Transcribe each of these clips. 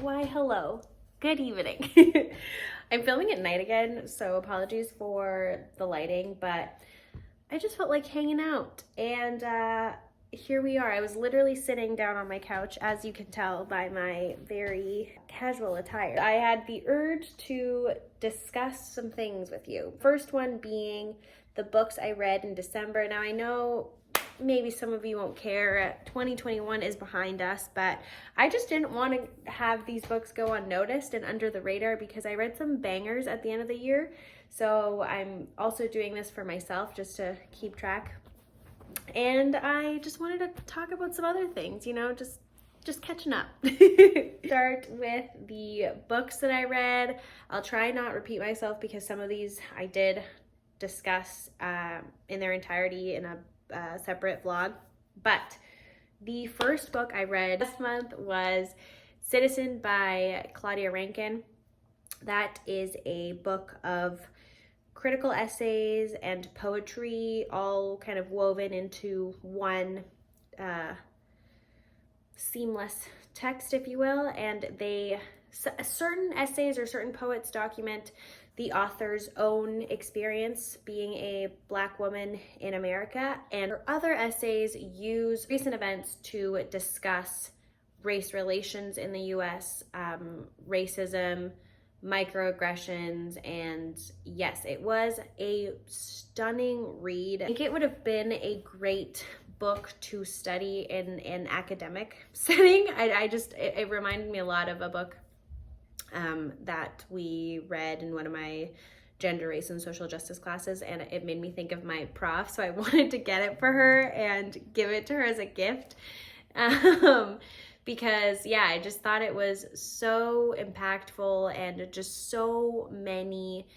Why, hello. Good evening. I'm filming at night again, so apologies for the lighting, but I just felt like hanging out. And here we are. I was literally sitting down on my couch, as you can tell by my very casual attire. I had the urge to discuss some things with you. First one being the books I read in December. Now I know maybe some of you won't care. 2021 is behind us, but I just didn't want to have these books go unnoticed and under the radar because I read some bangers at the end of the year. So I'm also doing this for myself just to keep track. And I just wanted to talk about some other things, you know, just catching up. Start with the books that I read. I'll try not repeat myself because some of these I did discuss in their entirety in a separate vlog. But the first book I read this month was Citizen by Claudia Rankine. That is a book of critical essays and poetry, all kind of woven into one seamless text, if you will. And certain essays or certain poets document the author's own experience being a Black woman in America, and other essays use recent events to discuss race relations in the US, racism, microaggressions, and yes, it was a stunning read. I think it would have been a great book to study in an academic setting. It reminded me a lot of a book that we read in one of my gender, race, and social justice classes, and it made me think of my prof, so I wanted to get it for her and give it to her as a gift. Because yeah, I just thought it was so impactful and just so many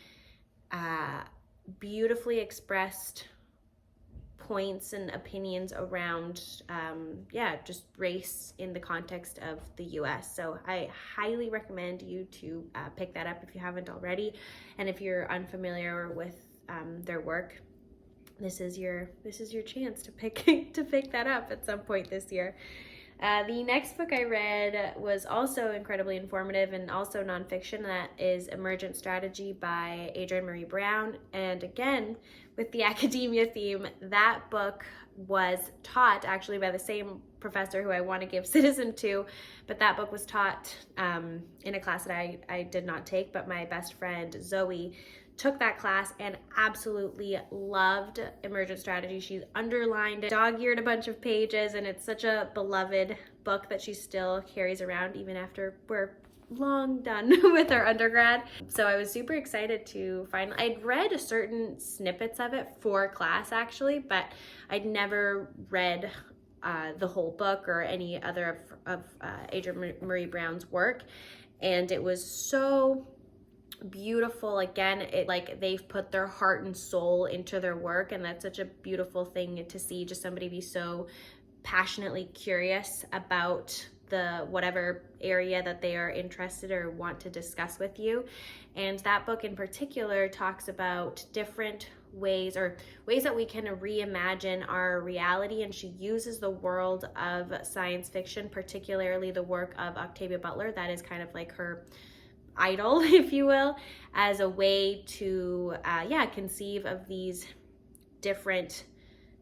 beautifully expressed points and opinions around just race in the context of the US. So I highly recommend you to pick that up if you haven't already, and if you're unfamiliar with their work, this is your chance to pick that up at some point this year. The next book I read was also incredibly informative and also nonfiction. That is Emergent Strategy by Adrinne Brown. And again, with the academia theme, that book was taught actually by the same professor who I want to give Citizen to, but that book was taught in a class that I did not take, but my best friend Zoe took that class and absolutely loved Emergent Strategy. She's underlined it, dog-eared a bunch of pages, and it's such a beloved book that she still carries around even after we're long done with our undergrad. So I was super excited to I'd read certain snippets of it for class actually, but I'd never read the whole book or any other of Adrinne Brown's work, and it was so beautiful. Again, it like they've put their heart and soul into their work, and that's such a beautiful thing to see, just somebody be so passionately curious about the whatever area that they are interested or want to discuss with you. And that book in particular talks about different ways that we can reimagine our reality, and she uses the world of science fiction, particularly the work of Octavia Butler. That is kind of like her idol, if you will, as a way to conceive of these different,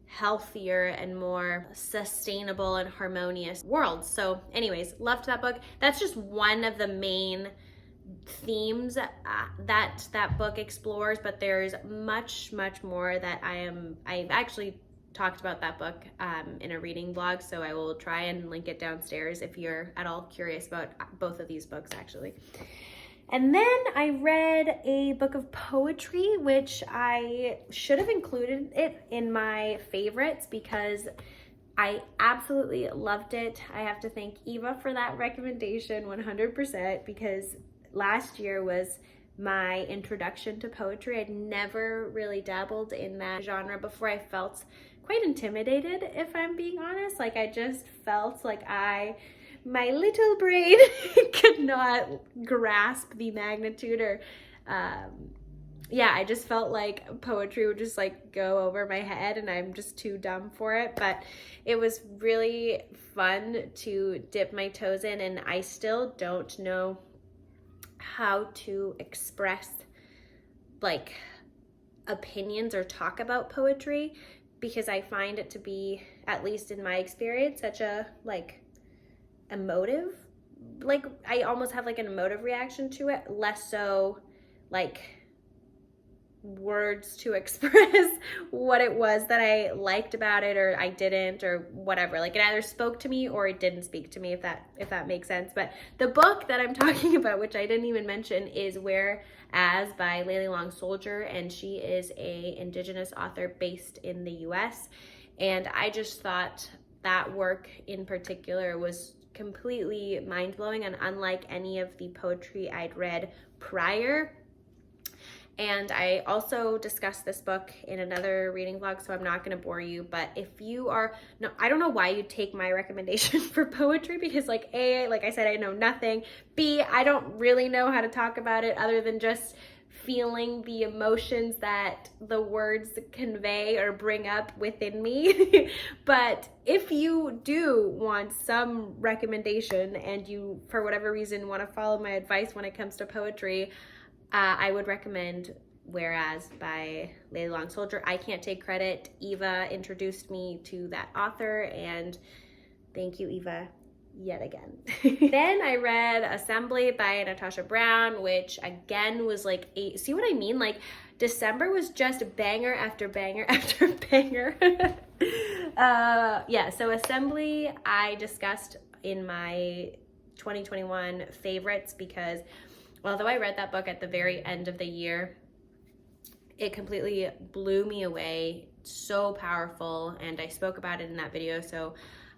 healthier and more sustainable and harmonious worlds. So anyways, loved that book. That's just one of the main themes that book explores, but there's much more that I've actually talked about that book in a reading blog, so I will try and link it downstairs if you're at all curious about both of these books actually. And then I read a book of poetry, which I should have included it in my favorites because I absolutely loved it. I have to thank Eva for that recommendation 100%, because last year was my introduction to poetry. I'd never really dabbled in that genre before. I felt quite intimidated, if I'm being honest. Like I just felt like my little brain could not grasp the magnitude or yeah, I just felt like poetry would just like go over my head and I'm just too dumb for it. But it was really fun to dip my toes in, and I still don't know how to express like opinions or talk about poetry, because I find it to be, at least in my experience, such a like emotive, like I almost have like an emotive reaction to it, less so like words to express what it was that I liked about it or I didn't or whatever. Like it either spoke to me or it didn't speak to me, if that makes sense. But the book that I'm talking about, which I didn't even mention, is Whereas by Layli Long Soldier, and she is a Indigenous author based in the US. And I just thought that work in particular was completely mind-blowing and unlike any of the poetry I'd read prior. And I also discussed this book in another reading vlog, so I'm not going to bore you. But if you are, no, I don't know why you take my recommendation for poetry, because like A, like I said, I know nothing. B, I don't really know how to talk about it other than just feeling the emotions that the words convey or bring up within me. But if you do want some recommendation and you, for whatever reason, want to follow my advice when it comes to poetry, I would recommend Whereas by Layli Long Soldier. I can't take credit. Eva introduced me to that author, and thank you, Eva, yet again. Then I read Assembly by Natasha Brown, which again was like see what I mean? Like December was just banger after banger after banger. Yeah, so Assembly I discussed in my 2021 favorites, because although I read that book at the very end of the year, it completely blew me away. So powerful, and I spoke about it in that video, so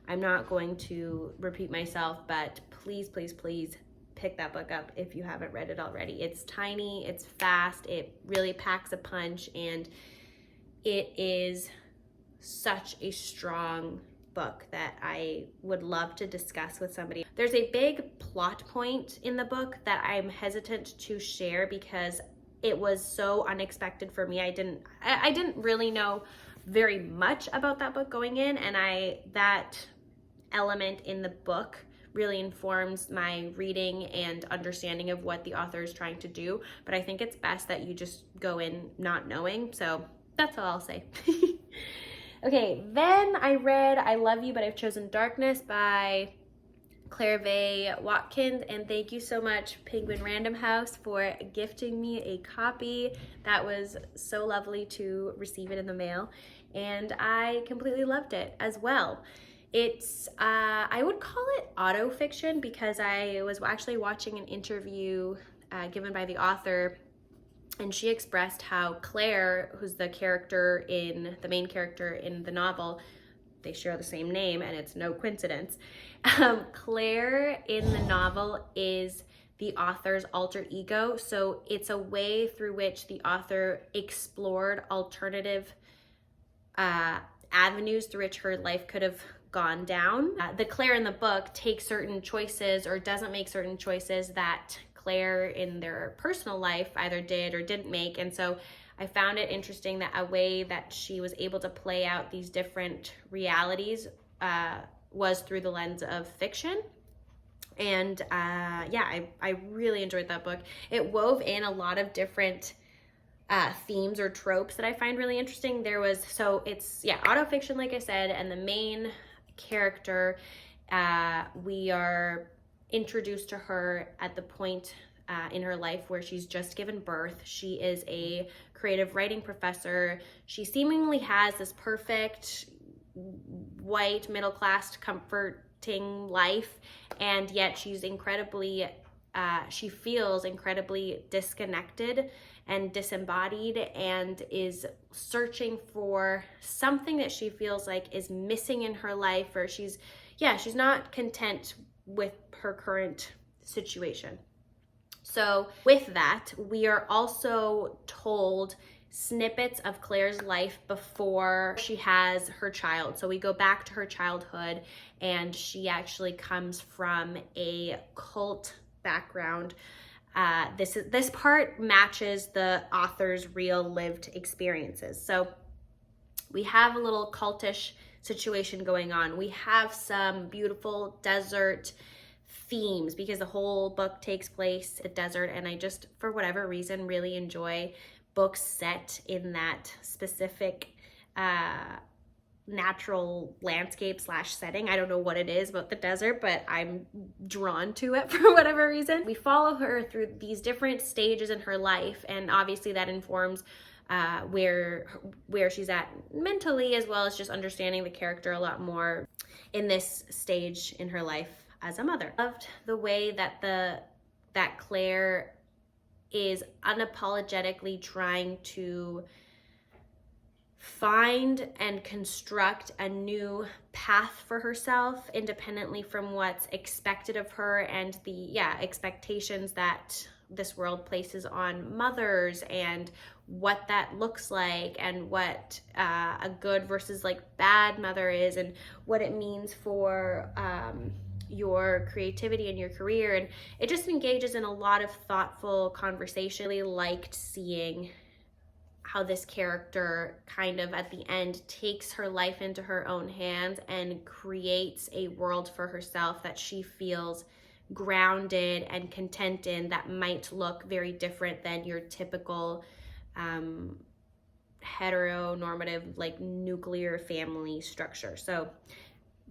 I'm not going to repeat myself, but please, please, please pick that book up if you haven't read it already. It's tiny, it's fast, it really packs a punch, and it is such a strong book that I would love to discuss with somebody. There's a big plot point in the book that I'm hesitant to share because it was so unexpected for me. I didn't really know very much about that book going in, and that element in the book really informs my reading and understanding of what the author is trying to do. But I think it's best that you just go in not knowing. So that's all I'll say. Okay, then I read I Love You But I've Chosen Darkness by Vaye Watkins, and thank you so much, Penguin Random House, for gifting me a copy. That was so lovely to receive it in the mail, and I completely loved it as well. It's I would call it autofiction, because I was actually watching an interview given by the author, and she expressed how Claire, who's the main character in the novel, they share the same name, and it's no coincidence. Claire in the novel is the author's alter ego, so it's a way through which the author explored alternative avenues through which her life could have gone down. The Claire in the book takes certain choices or doesn't make certain choices that Claire in their personal life either did or didn't make, and so I found it interesting that a way that she was able to play out these different realities was through the lens of fiction. And yeah, I really enjoyed that book. It wove in a lot of different themes or tropes that I find really interesting. It's autofiction, like I said, and the main character, we are introduced to her at the point in her life where she's just given birth. She is a creative writing professor. She seemingly has this perfect white middle-class comforting life, and yet she's she feels incredibly disconnected and disembodied, and is searching for something that she feels like is missing in her life, or she's not content with her current situation. So with that, we are also told snippets of Claire's life before she has her child. So we go back to her childhood, and she actually comes from a cult background. this part matches the author's real lived experiences. So we have a little cultish situation going on. We have some beautiful desert themes because the whole book takes place in the desert, and I just, for whatever reason, really enjoy books set in that specific natural landscape / setting. I don't know what it is about the desert, but I'm drawn to it for whatever reason. We follow her through these different stages in her life, and obviously that informs where she's at mentally, as well as just understanding the character a lot more in this stage in her life as a mother. I loved the way that that Claire is unapologetically trying to find and construct a new path for herself independently from what's expected of her and the expectations that this world places on mothers, and what that looks like, and what a good versus like bad mother is, and what it means for your creativity and your career. And it just engages in a lot of thoughtful conversation. I really liked seeing how this character kind of at the end takes her life into her own hands and creates a world for herself that she feels grounded and content in, that might look very different than your typical heteronormative like nuclear family structure. So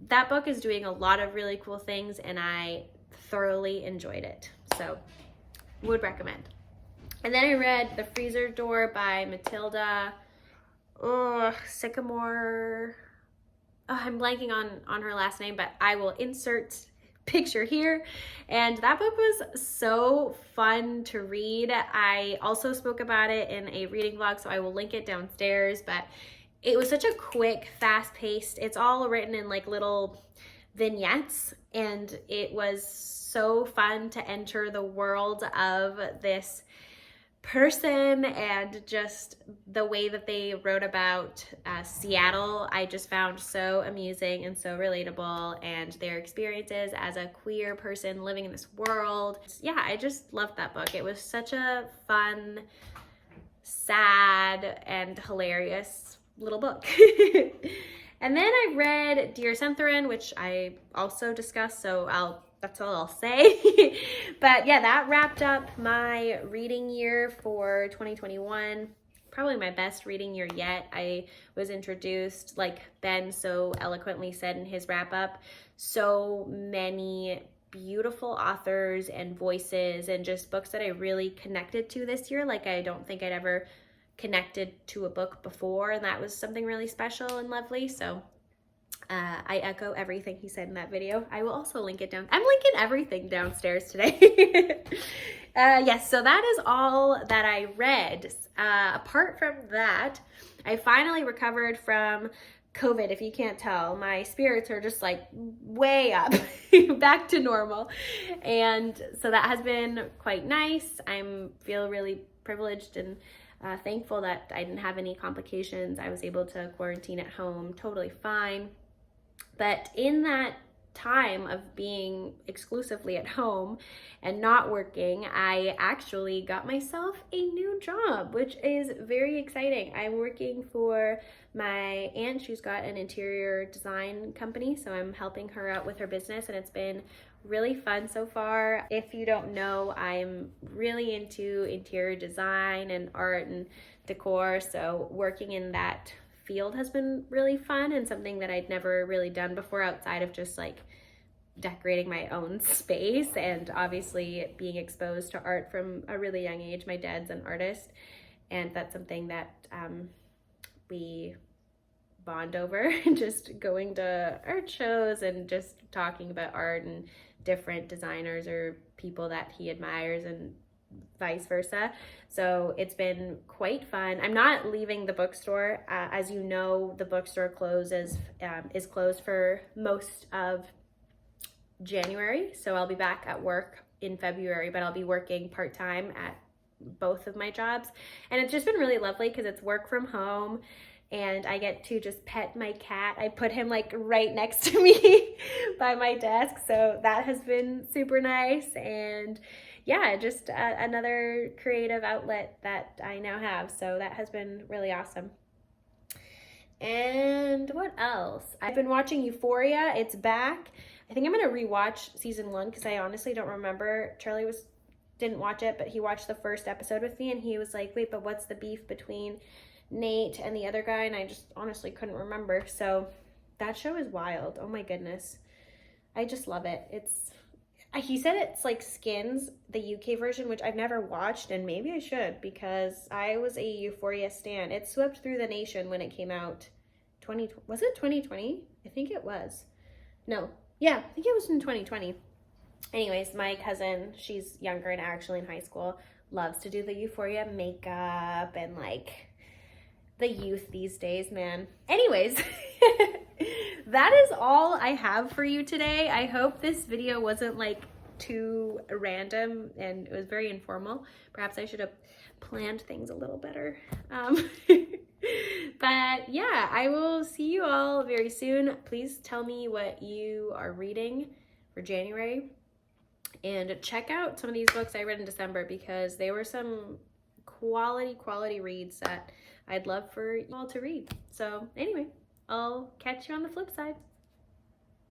that book is doing a lot of really cool things, and I thoroughly enjoyed it, so would recommend. And then I read The Freezer Door by Mattilda. Sycamore. I'm blanking on her last name, but I will insert picture here. And that book was so fun to read. I also spoke about it in a reading vlog, so I will link it downstairs. But it was such a quick, fast-paced, it's all written in like little vignettes, and it was so fun to enter the world of this person, and just the way that they wrote about Seattle, I just found so amusing and so relatable, and their experiences as a queer person living in this world. Yeah, I just loved that book. It was such a fun, sad, and hilarious little book. And then I read Dear Senthuran, which I also discussed, so that's all I'll say. But yeah, that wrapped up my reading year for 2021. Probably my best reading year yet. I was introduced, like Ben so eloquently said in his wrap up, so many beautiful authors and voices, and just books that I really connected to this year. Like I don't think I'd ever connected to a book before, and that was something really special and lovely. So I echo everything he said in that video. I will also link it down. I'm linking everything downstairs today. Yes, so that is all that I read. Apart from that, I finally recovered from COVID. If you can't tell, my spirits are just like way up, back to normal. And so that has been quite nice. I feel really privileged and thankful that I didn't have any complications. I was able to quarantine at home totally fine. But in that time of being exclusively at home and not working, I actually got myself a new job, which is very exciting. I'm working for my aunt. She's got an interior design company, so I'm helping her out with her business, and it's been really fun so far. If you don't know, I'm really into interior design and art and decor, so working in that field has been really fun and something that I'd never really done before outside of just like decorating my own space, and obviously being exposed to art from a really young age. My dad's an artist, and that's something that we bond over, just going to art shows and just talking about art and different designers or people that he admires and vice versa. So it's been quite fun. I'm not leaving the bookstore. As you know, the bookstore is closed for most of January. So I'll be back at work in February, but I'll be working part-time at both of my jobs. And it's just been really lovely because it's work from home. and I get to just pet my cat. I put him like right next to me by my desk, so that has been super nice. And yeah, just another creative outlet that I now have, so that has been really awesome. And what else? I've been watching Euphoria. It's back. I think I'm gonna rewatch season 1 because I honestly don't remember. Charlie didn't watch it, but he watched the first episode with me and he was like, wait, but what's the beef between Nate and the other guy? And I just honestly couldn't remember. So that show is wild. Oh my goodness. I just love it. He said it's like Skins, the UK version, which I've never watched, and maybe I should because I was a Euphoria stan. It swept through the nation when it came out. Was it 2020? I think it was. No. Yeah, I think it was in 2020. Anyways, my cousin, she's younger and actually in high school, loves to do the Euphoria makeup and like the youth these days, man. Anyways, that is all I have for you today. I hope this video wasn't like too random and it was very informal. Perhaps I should have planned things a little better. But yeah, I will see you all very soon. Please tell me what you are reading for January. And check out some of these books I read in December because they were some quality reads that I'd love for you all to read. So anyway, I'll catch you on the flip side.